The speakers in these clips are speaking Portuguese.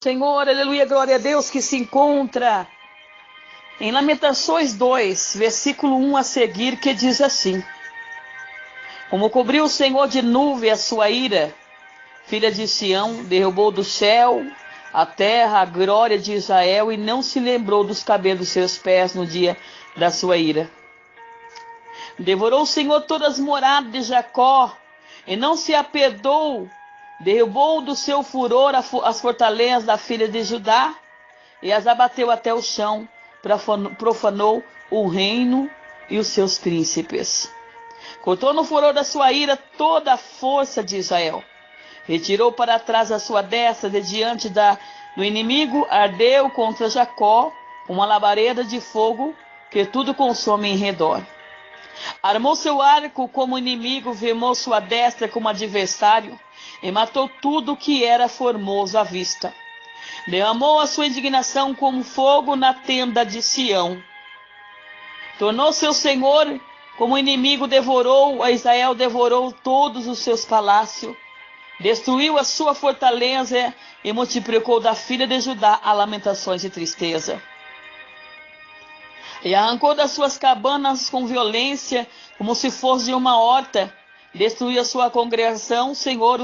Senhor, aleluia, glória a Deus, que se encontra em Lamentações 2, versículo 1 a seguir, que diz assim: Como cobriu o Senhor de nuvem a sua ira, filha de Sião, derrubou do céu a terra, a glória de Israel, e não se lembrou dos cabelos dos seus pés no dia da sua ira. Devorou o Senhor todas as moradas de Jacó, e não se apiedou. Derrubou do seu furor as fortalezas da filha de Judá, e as abateu até o chão, profanou o reino e os seus príncipes. Cortou no furor da sua ira toda a força de Israel. Retirou para trás a sua destra de diante do inimigo, ardeu contra Jacó uma labareda de fogo que tudo consome em redor. Armou seu arco como inimigo, firmou sua destra como adversário, e matou tudo que era formoso à vista. Derramou a sua indignação como fogo na tenda de Sião. Tornou seu Senhor como inimigo, a Israel devorou todos os seus palácios. Destruiu a sua fortaleza e multiplicou da filha de Judá a lamentações e tristeza. E arrancou das suas cabanas com violência, como se fosse de uma horta. Destruiu a sua congregação, Senhor,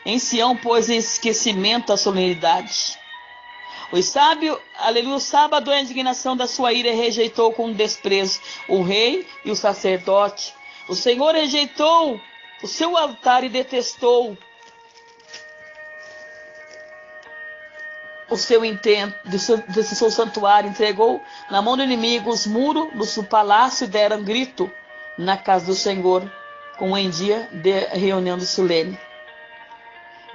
em Sião, pôs em esquecimento a solenidade. O sábado, a indignação da sua ira, rejeitou com desprezo o rei e o sacerdote. O Senhor rejeitou o seu altar e detestou o seu intento, desse seu santuário. Entregou na mão do inimigo os muros do seu palácio, e deram grito na casa do Senhor, como em dia de reunião do solene.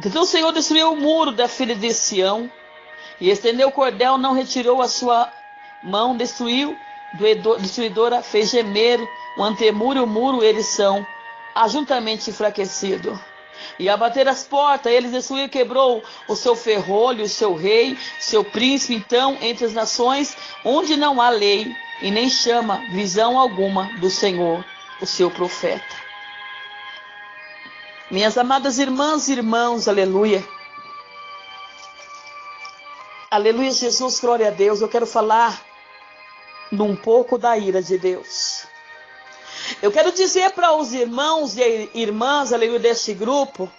Então o Senhor destruiu o muro da filha de Sião, e estendeu o cordel, não retirou a sua mão, destruidora, fez gemer o antemuro e o muro, eles são juntamente enfraquecidos. E abater as portas, eles destruiu, quebrou o seu ferrolho, o seu rei, seu príncipe. Então, entre as nações, onde não há lei, e nem chama visão alguma do Senhor, o seu profeta. Minhas amadas irmãs e irmãos, aleluia. Aleluia, Jesus, glória a Deus. Eu quero falar um pouco da ira de Deus. Eu quero dizer para os irmãos e irmãs, aleluia, deste grupo,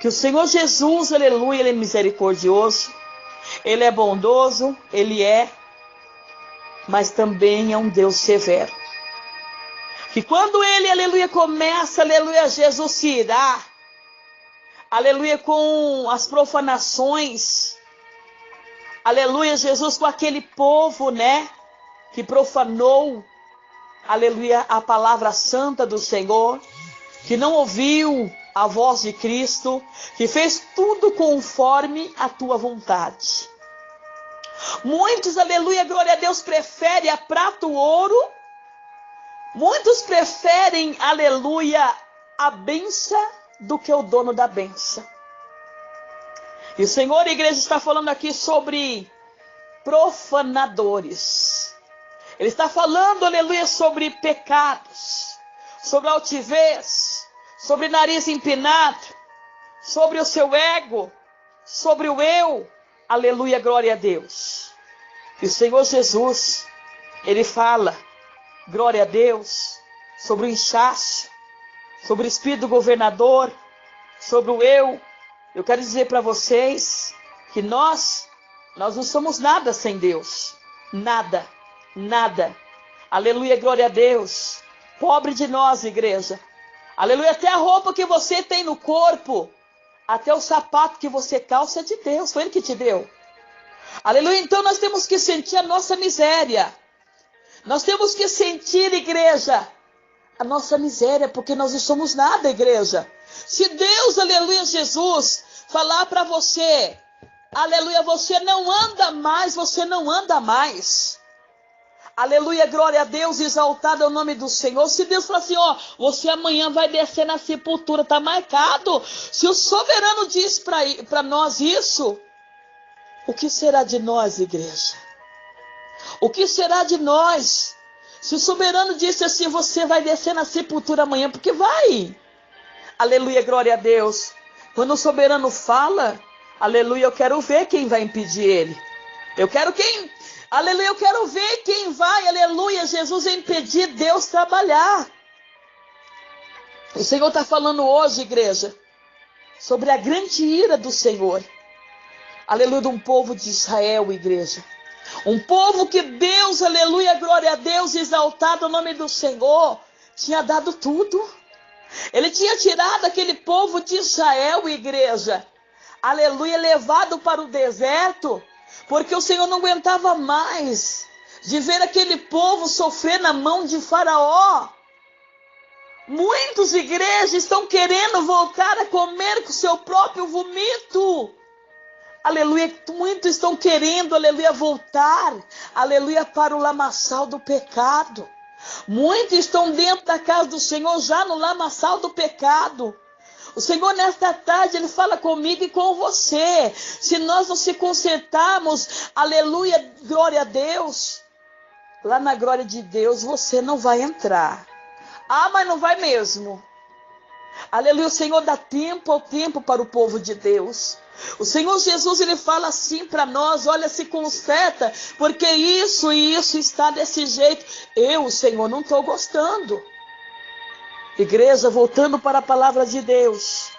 que o Senhor Jesus, aleluia, Ele é misericordioso, Ele é bondoso, Ele mas também é um Deus severo. Que quando Ele, aleluia, começa, aleluia, Jesus se irá, aleluia, com as profanações, aleluia, Jesus, com aquele povo, que profanou, aleluia, a palavra santa do Senhor, que não ouviu a voz de Cristo, que fez tudo conforme a tua vontade. Muitos, aleluia, glória a Deus, preferem a prata e o ouro. Muitos preferem, aleluia, a benção do que o dono da benção. E o Senhor, a igreja, está falando aqui sobre profanadores. Ele está falando, aleluia, sobre pecados, sobre altivez, sobre nariz empinado, sobre o seu ego, sobre o eu, aleluia, glória a Deus. E o Senhor Jesus, Ele fala, glória a Deus, sobre o inchaço, sobre o espírito do governador, sobre o eu. Eu quero dizer para vocês que nós não somos nada sem Deus, nada. Nada. Aleluia, glória a Deus. Pobre de nós, igreja. Aleluia, até a roupa que você tem no corpo, até o sapato que você calça é de Deus, foi Ele que te deu. Aleluia, então nós temos que sentir a nossa miséria. Nós temos que sentir, igreja, a nossa miséria, porque nós não somos nada, igreja. Se Deus, aleluia, Jesus, falar para você, aleluia, você não anda mais. Aleluia, glória a Deus, exaltado é o nome do Senhor. Se Deus falar assim, você amanhã vai descer na sepultura, está marcado. Se o soberano diz para nós isso, o que será de nós, igreja? O que será de nós? Se o soberano disse assim, você vai descer na sepultura amanhã, porque vai. Aleluia, glória a Deus. Quando o soberano fala, Aleluia, eu quero ver quem vai impedir ele. Aleluia, eu quero ver quem vai, aleluia, Jesus, impedir Deus trabalhar. O Senhor está falando hoje, igreja, sobre a grande ira do Senhor. Aleluia, de um povo de Israel, igreja. Um povo que Deus, aleluia, glória a Deus, exaltado o nome do Senhor, tinha dado tudo. Ele tinha tirado aquele povo de Israel, igreja, aleluia, levado para o deserto, porque o Senhor não aguentava mais de ver aquele povo sofrer na mão de Faraó. Muitos igrejas estão querendo voltar a comer com o seu próprio vomito. Aleluia, muitos estão querendo, aleluia, voltar, aleluia, para o lamaçal do pecado. Muitos estão dentro da casa do Senhor já no lamaçal do pecado. O Senhor nesta tarde, Ele fala comigo e com você. Se nós não se consertarmos, aleluia, glória a Deus, lá na glória de Deus você não vai entrar. Ah, mas não vai mesmo. Aleluia, o Senhor dá tempo ao tempo para o povo de Deus. O Senhor Jesus, Ele fala assim para nós, olha, se conserta, porque isso e isso está desse jeito. Eu, Senhor, não estou gostando. Igreja, voltando para a palavra de Deus.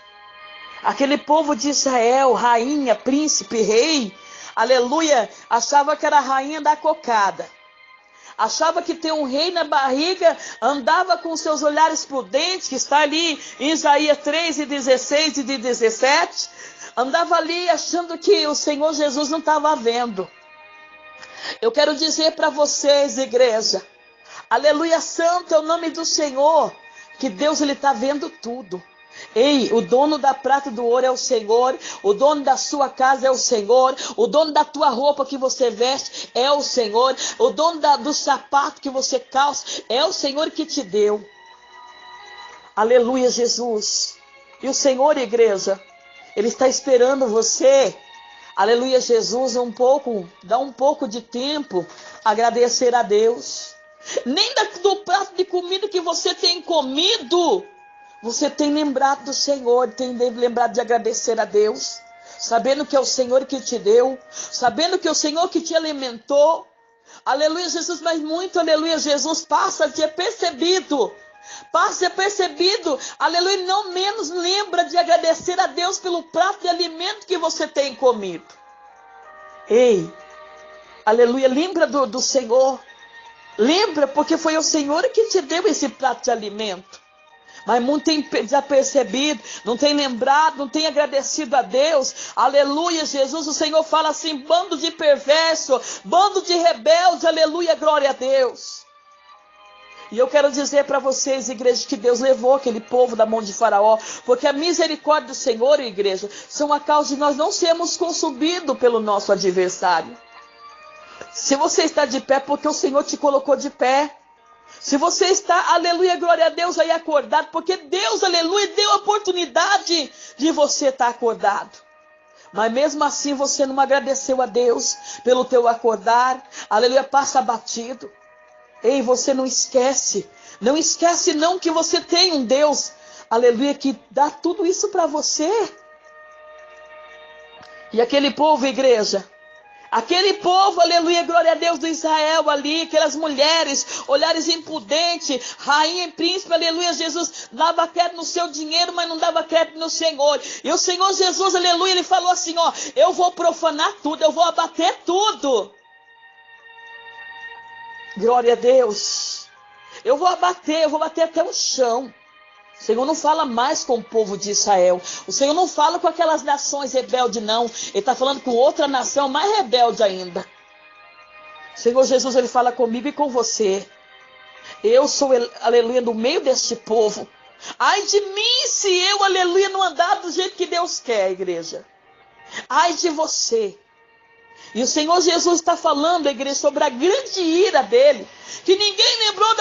Aquele povo de Israel, rainha, príncipe, rei, aleluia, achava que era a rainha da cocada. Achava que ter um rei na barriga, andava com seus olhares prudentes, que está ali em Isaías 3, 16 e 17. Andava ali achando que o Senhor Jesus não estava vendo. Eu quero dizer para vocês, igreja, aleluia, santo é o nome do Senhor, que Deus Ele está vendo tudo. Ei, o dono da prata e do ouro é o Senhor, o dono da sua casa é o Senhor, o dono da tua roupa que você veste é o Senhor, o dono do sapato que você calça é o Senhor que te deu. Aleluia, Jesus. E o Senhor, igreja, Ele está esperando você, aleluia, Jesus, dá um pouco de tempo, agradecer a Deus. Nem do prato de comida que você tem comido, você tem lembrado do Senhor, tem lembrado de agradecer a Deus, sabendo que é o Senhor que te deu, sabendo que é o Senhor que te alimentou. Aleluia, Jesus, mas muito, aleluia, Jesus, passa a ser percebido, aleluia, não menos lembra de agradecer a Deus pelo prato de alimento que você tem comido. Ei, aleluia, lembra do Senhor, lembra, porque foi o Senhor que te deu esse prato de alimento. Mas muito tem desapercebido, não tem lembrado, não tem agradecido a Deus. Aleluia, Jesus, o Senhor fala assim, bando de perverso, bando de rebeldes, aleluia, glória a Deus. E eu quero dizer para vocês, igreja, que Deus levou aquele povo da mão de Faraó, porque a misericórdia do Senhor, igreja, são a causa de nós não sermos consumidos pelo nosso adversário. Se você está de pé, porque o Senhor te colocou de pé. Se você está, aleluia, glória a Deus, aí acordado, porque Deus, aleluia, deu a oportunidade de você estar acordado. Mas mesmo assim você não agradeceu a Deus pelo teu acordar, aleluia, passa batido. Ei, você não esquece não que você tem um Deus, aleluia, que dá tudo isso para você. E aquele povo, igreja, aquele povo, aleluia, glória a Deus do Israel ali, aquelas mulheres, olhares impudentes, rainha e príncipe, aleluia, Jesus dava crédito no seu dinheiro, mas não dava crédito no Senhor. E o Senhor Jesus, aleluia, Ele falou assim, ó, eu vou profanar tudo, eu vou abater tudo. Glória a Deus. Eu vou bater até o chão. O Senhor não fala mais com o povo de Israel. O Senhor não fala com aquelas nações rebeldes, não. Ele está falando com outra nação mais rebelde ainda. O Senhor Jesus, Ele fala comigo e com você. Eu sou, aleluia, no meio deste povo. Ai de mim se eu, aleluia, não andar do jeito que Deus quer, igreja. Ai de você. E o Senhor Jesus está falando, igreja, sobre a grande ira dele. Que ninguém lembrou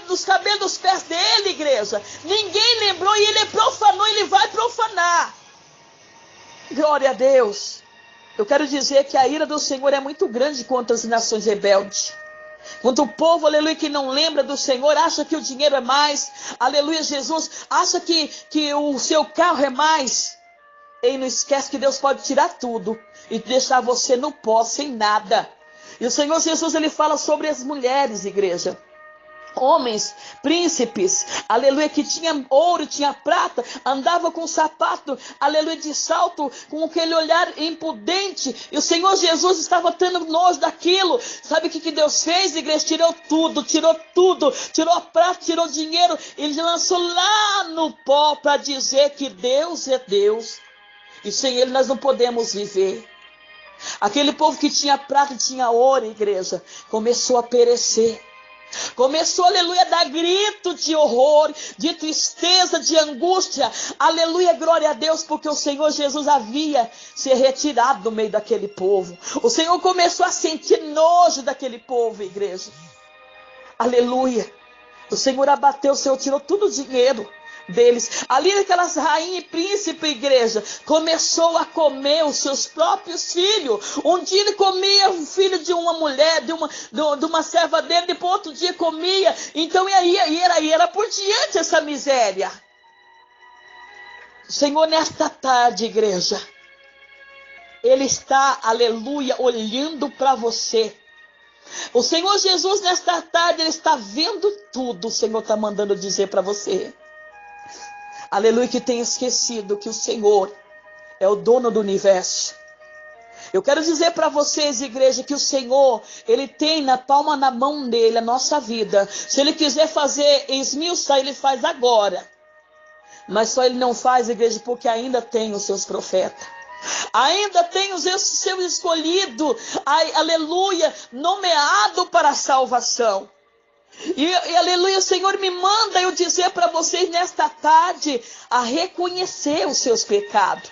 dos cabelos dos pés dele, igreja. Ninguém lembrou e ele profanou, ele vai profanar. Glória a Deus. Eu quero dizer que a ira do Senhor é muito grande contra as nações rebeldes. Quando o povo, aleluia, que não lembra do Senhor, acha que o dinheiro é mais, aleluia, Jesus, acha que o seu carro é mais. Ei, não esquece que Deus pode tirar tudo e deixar você no pó, sem nada. E o Senhor Jesus, ele fala sobre as mulheres, igreja. Homens, príncipes, aleluia, que tinha ouro, tinha prata, andava com sapato, aleluia, de salto, com aquele olhar impudente, e o Senhor Jesus estava tendo nojo daquilo. Sabe o que Deus fez, igreja? Tirou tudo, tirou a prata, tirou o dinheiro, ele lançou lá no pó para dizer que Deus é Deus, e sem ele nós não podemos viver. Aquele povo que tinha prata e tinha ouro, igreja, começou a perecer. Começou, aleluia, a dar grito de horror, de tristeza, de angústia. Aleluia, glória a Deus, porque o Senhor Jesus havia se retirado do meio daquele povo. O Senhor começou a sentir nojo daquele povo, igreja. Aleluia. O Senhor abateu, o Senhor tirou todo o dinheiro deles. Ali aquelas rainhas e príncipe, igreja, começou a comer os seus próprios filhos. Um dia ele comia o filho de uma mulher, de uma serva dele, depois outro dia comia. Então e aí era por diante essa miséria. O Senhor, nesta tarde, igreja, ele está, aleluia, olhando para você. O Senhor Jesus, nesta tarde, ele está vendo tudo. O Senhor está mandando dizer para você. Aleluia, que tenha esquecido que o Senhor é o dono do universo. Eu quero dizer para vocês, igreja, que o Senhor, ele tem na palma na mão dele a nossa vida. Se ele quiser fazer esmiuçar, ele faz agora. Mas só ele não faz, igreja, porque ainda tem os seus profetas. Ainda tem o seu escolhido, aleluia, nomeado para a salvação. E aleluia, o Senhor me manda eu dizer para vocês nesta tarde a reconhecer os seus pecados,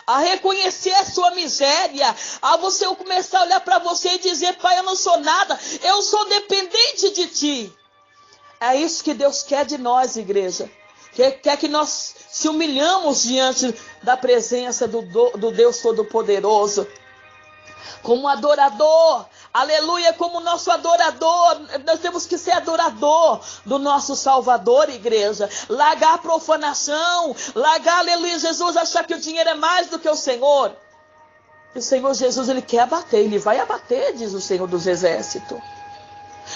a reconhecer a sua miséria, a você começar a olhar para você e dizer: Pai, eu não sou nada, eu sou dependente de Ti. É isso que Deus quer de nós, igreja. Quer que nós se humilhamos diante da presença do Deus Todo-Poderoso. Como adorador, aleluia, como nosso adorador, nós temos que ser adorador do nosso Salvador, igreja. Largar a profanação, largar, aleluia, Jesus, achar que o dinheiro é mais do que o Senhor. E o Senhor Jesus, ele quer abater, ele vai abater, diz o Senhor dos Exércitos.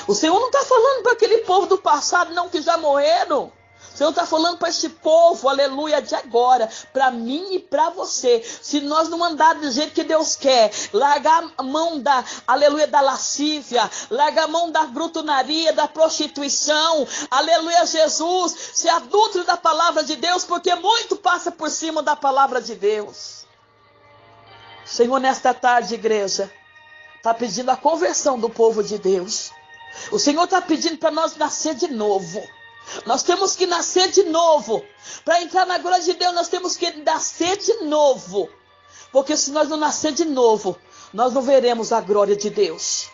O Senhor não está falando para aquele povo do passado, não, que já morreram. O Senhor está falando para este povo, aleluia, de agora, para mim e para você. Se nós não andarmos do jeito que Deus quer, largar a mão da, aleluia, da lascívia, largar a mão da brutonaria, da prostituição, aleluia, Jesus, ser adulto da palavra de Deus, porque muito passa por cima da palavra de Deus. Senhor, nesta tarde, igreja, está pedindo a conversão do povo de Deus. O Senhor está pedindo para nós nascer de novo. Nós temos que nascer de novo. Para entrar na glória de Deus, nós temos que nascer de novo. Porque se nós não nascer de novo, nós não veremos a glória de Deus.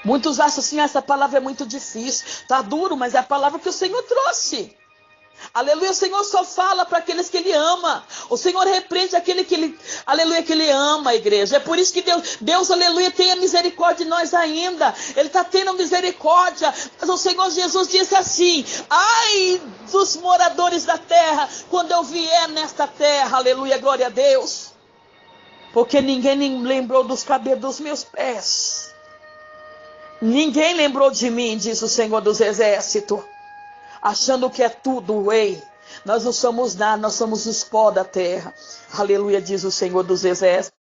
Muitos acham assim: essa palavra é muito difícil, está duro, mas é a palavra que o Senhor trouxe. Aleluia, o Senhor só fala para aqueles que Ele ama. O Senhor repreende aquele que Ele, aleluia, que Ele ama, a igreja. É por isso que Deus, aleluia, tenha misericórdia de nós ainda. Ele está tendo misericórdia. Mas o Senhor Jesus disse assim: ai dos moradores da terra, quando eu vier nesta terra, aleluia, glória a Deus. Porque ninguém nem lembrou dos cabelos dos meus pés. Ninguém lembrou de mim, diz o Senhor dos Exércitos. Achando que é tudo, ei, nós não somos nada, nós somos os pó da terra. Aleluia, diz o Senhor dos Exércitos.